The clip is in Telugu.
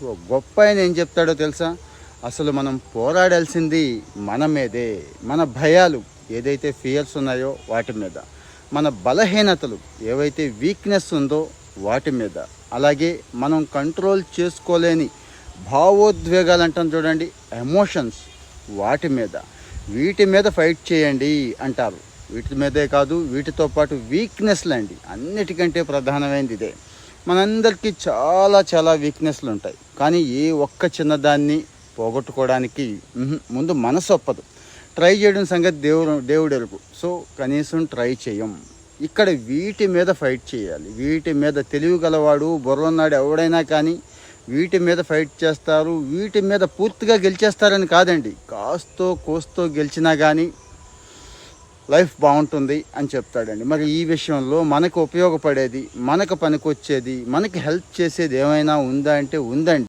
ఓ గొప్ప ఆయన ఏం చెప్తాడో తెలుసా? అసలు మనం పోరాడాల్సింది మన మీదే. మన భయాలు ఏదైతే ఫియర్స్ ఉన్నాయో వాటి మీద, మన బలహీనతలు ఏవైతే వీక్నెస్ ఉందో వాటి మీద, అలాగే మనం కంట్రోల్ చేసుకోలేని భావోద్వేగాలు అంటాం చూడండి, ఎమోషన్స్, వాటి మీద, వీటి మీద ఫైట్ చేయండి అంటారు. వీటి మీదే కాదు, వీటితో పాటు వీక్నెస్లు అండి. అన్నిటికంటే ప్రధానమైనది ఇదే. మనందరికీ చాలా చాలా వీక్నెస్లు ఉంటాయి, కానీ ఏ ఒక్క చిన్నదాన్ని పోగొట్టుకోవడానికి ముందు మనసు ఒప్పదు. ట్రై చేయడం సంగతి దేవుడు ఎరుగు. సో కనీసం ట్రై చేయం. ఇక్కడ వీటి మీద ఫైట్ చేయాలి. వీటి మీద తెలివిగలవాడు, బుర్రన్నాడు ఎవడైనా కానీ వీటి మీద ఫైట్ చేస్తారు. వీటి మీద పూర్తిగా గెలిచేస్తారని కాదండి, కాస్తో కోస్తో గెలిచినా కానీ లైఫ్ బాగుంటుంది అని చెప్తాడండి. మరి ఈ విషయంలో మనకు ఉపయోగపడేది, మనకు పనికొచ్చేది, మనకి హెల్ప్ చేసేది ఏమైనా ఉందా అంటే ఉందండి.